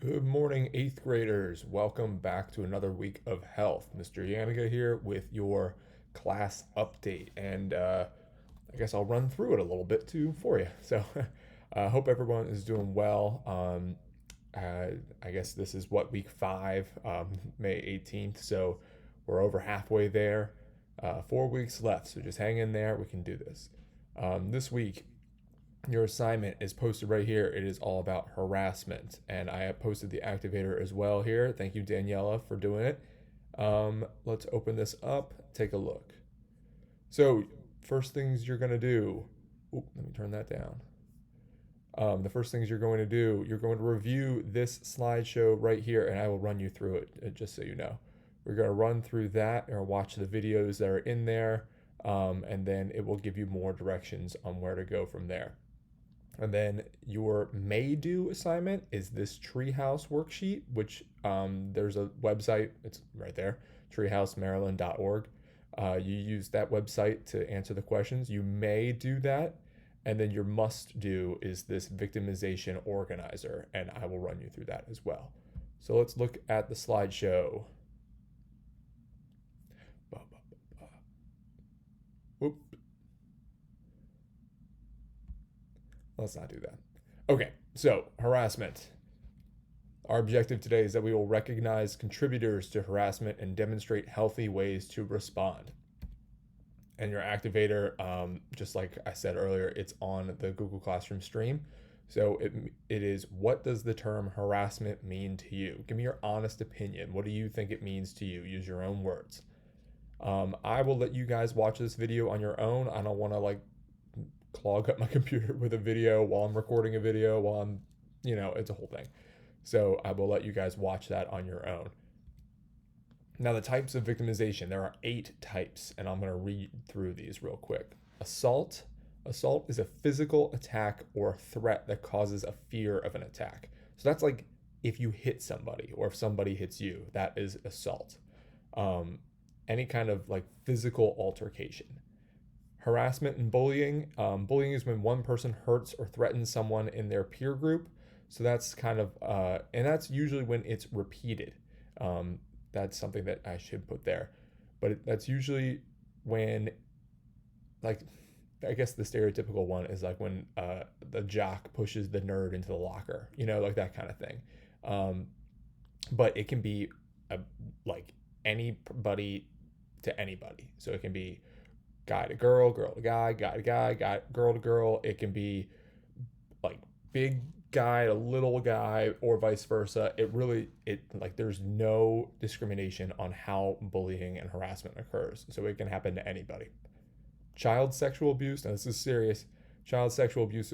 Good morning, eighth graders. Welcome back to another week of health. Mr. Yanniga here with your class update. And I guess I'll run through it a little bit too for you. So I hope everyone is doing well. I guess this is what week five, May 18th. So we're over halfway there. 4 weeks left. So just hang in there. We can do this. This week, your assignment is posted right here. It is all about harassment, and I have posted the activator as well here. Thank you, Daniela, for doing it. Let's open this up, take a look. So, first things you're going to do. Let me turn that down. The first things you're going to do, you're going to review this slideshow right here, and I will run you through it just so you know. We're going to run through that or watch the videos that are in there, and then it will give you more directions on where to go from there. And then your may do assignment is this treehouse worksheet, which there's a website, it's right there, treehousemaryland.org. You use that website to answer the questions. You may do that. And then your must do is this victimization organizer, and I will run you through that as well. So let's look at the slideshow. Whoop. Let's not do that. Okay, so harassment. Our objective today is that we will recognize contributors to harassment and demonstrate healthy ways to respond. And your activator, just like I said earlier, it's on the Google Classroom stream. So it is, what does the term harassment mean to you? Give me your honest opinion. What do you think it means to you? Use your own words. I will let you guys watch this video on your own. I don't want to clog up my computer with a video while I'm recording a video while I'm, it's a whole thing. So I will let you guys watch that on your own. Now, the types of victimization, there are 8 types, and I'm going to read through these real quick. Assault. Assault is a physical attack or threat that causes a fear of an attack. So that's like if you hit somebody or if somebody hits you, that is assault. Any kind of physical altercation. Harassment and bullying. Bullying is when one person hurts or threatens someone in their peer group. So that's kind of, and that's usually when it's repeated. That's something that I should put there. But that's usually when, I guess the stereotypical one is when the jock pushes the nerd into the locker, that kind of thing. But it can be anybody to anybody. So it can be guy to girl, girl to guy, guy to guy, girl to girl. It can be big guy to little guy or vice versa. There's no discrimination on how bullying and harassment occurs. So it can happen to anybody. Child sexual abuse, now this is serious. Child sexual abuse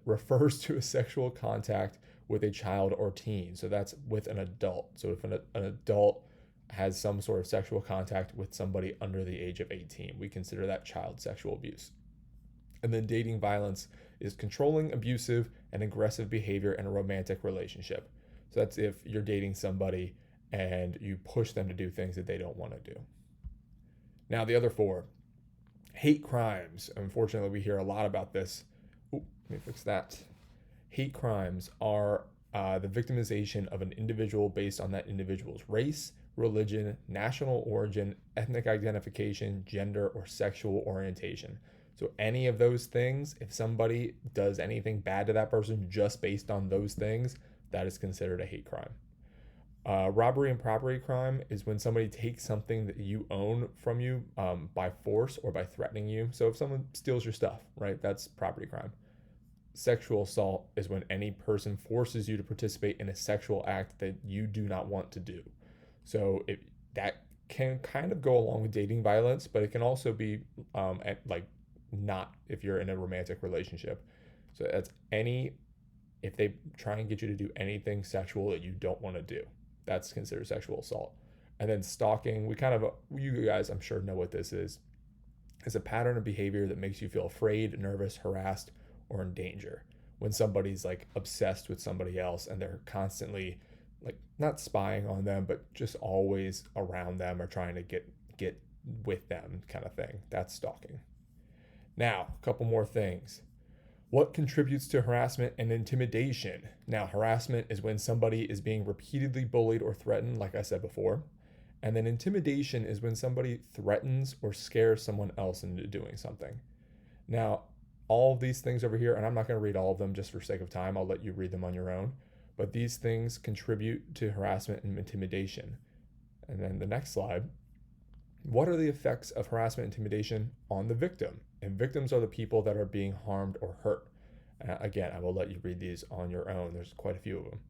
refers to a sexual contact with a child or teen. So that's with an adult. So if an adult has some sort of sexual contact with somebody under the age of 18, we consider that child sexual abuse. And then dating violence is controlling, abusive, and aggressive behavior in a romantic relationship. So that's if you're dating somebody and you push them to do things that they don't want to do. Now, the other 4, hate crimes. Unfortunately, we hear a lot about this. Let me fix that. Hate crimes are the victimization of an individual based on that individual's race, religion, national origin, ethnic identification, gender, or sexual orientation. So any of those things, if somebody does anything bad to that person just based on those things, that is considered a hate crime. Robbery and property crime is when somebody takes something that you own from you by force or by threatening you. So if someone steals your stuff, right, that's property crime. Sexual assault is when any person forces you to participate in a sexual act that you do not want to do. So that can kind of go along with dating violence, but it can also be not if you're in a romantic relationship. So that's if they try and get you to do anything sexual that you don't want to do, that's considered sexual assault. And then stalking, you guys I'm sure know what this is. It's a pattern of behavior that makes you feel afraid, nervous, harassed, or in danger. When somebody's obsessed with somebody else and they're constantly not spying on them, but just always around them or trying to get with them kind of thing. That's stalking. Now, a couple more things. What contributes to harassment and intimidation? Now, harassment is when somebody is being repeatedly bullied or threatened, like I said before. And then intimidation is when somebody threatens or scares someone else into doing something. Now, all of these things over here, and I'm not going to read all of them just for sake of time, I'll let you read them on your own. But these things contribute to harassment and intimidation. And then the next slide. What are the effects of harassment and intimidation on the victim? And victims are the people that are being harmed or hurt. Again, I will let you read these on your own. There's quite a few of them.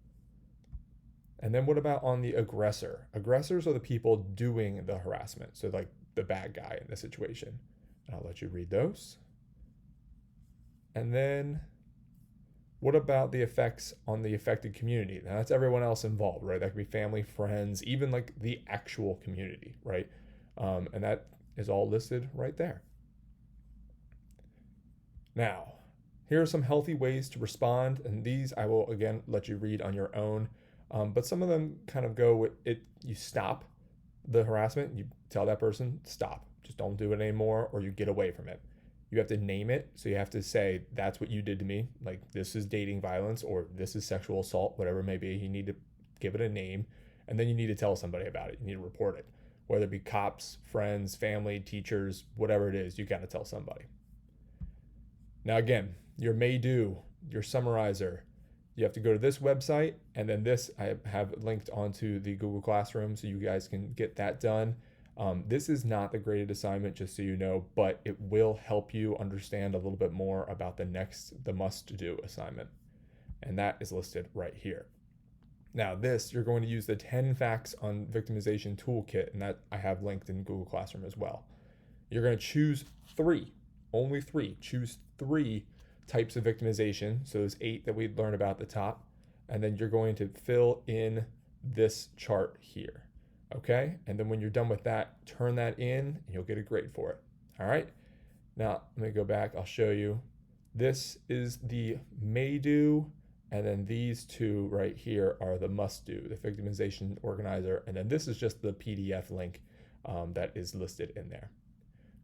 And then what about on the aggressor? Aggressors are the people doing the harassment. So like the bad guy in the situation. And I'll let you read those. And then what about the effects on the affected community? Now that's everyone else involved, right? That could be family, friends, even like the actual community, right? And that is all listed right there. Now, here are some healthy ways to respond, and these I will again let you read on your own. But some of them kind of go with it. You stop the harassment. You tell that person, stop. Just don't do it anymore, or you get away from it. You have to name it. So you have to say, that's what you did to me. Like, this is dating violence, or this is sexual assault, whatever it may be. You need to give it a name, and then you need to tell somebody about it. You need to report it. Whether it be cops, friends, family, teachers, whatever it is, you got to tell somebody. Now, again, your may do, your summarizer, you have to go to this website, and then this I have linked onto the Google Classroom so you guys can get that done. This is not the graded assignment, just so you know, but it will help you understand a little bit more about the must-do assignment. And that is listed right here. Now this, you're going to use the 10 facts on victimization toolkit, and that I have linked in Google Classroom as well. You're going to choose only three, choose 3 types of victimization. So there's 8 that we learned about at the top. And then you're going to fill in this chart here. Okay, and then when you're done with that, turn that in and you'll get a grade for it. All right, now let me go back, I'll show you. This is the may do, and then these 2 right here are the must do, the victimization organizer, and then this is just the PDF link that is listed in there.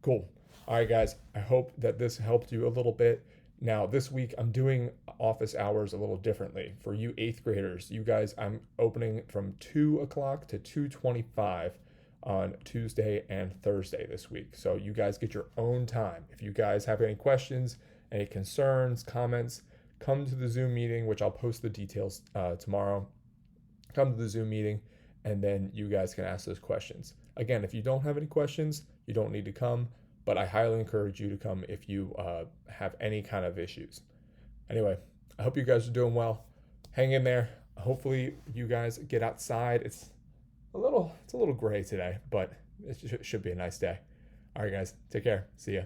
Cool. All right, guys, I hope that this helped you a little bit. Now, this week, I'm doing office hours a little differently. For you 8th graders, you guys, I'm opening from 2 o'clock to 2:25 on Tuesday and Thursday this week. So you guys get your own time. If you guys have any questions, any concerns, comments, come to the Zoom meeting, which I'll post the details tomorrow. Come to the Zoom meeting, and then you guys can ask those questions. Again, if you don't have any questions, you don't need to come. But I highly encourage you to come if you have any kind of issues. Anyway, I hope you guys are doing well. Hang in there. Hopefully you guys get outside. It's a little gray today, but it should be a nice day. All right, guys, take care. See ya.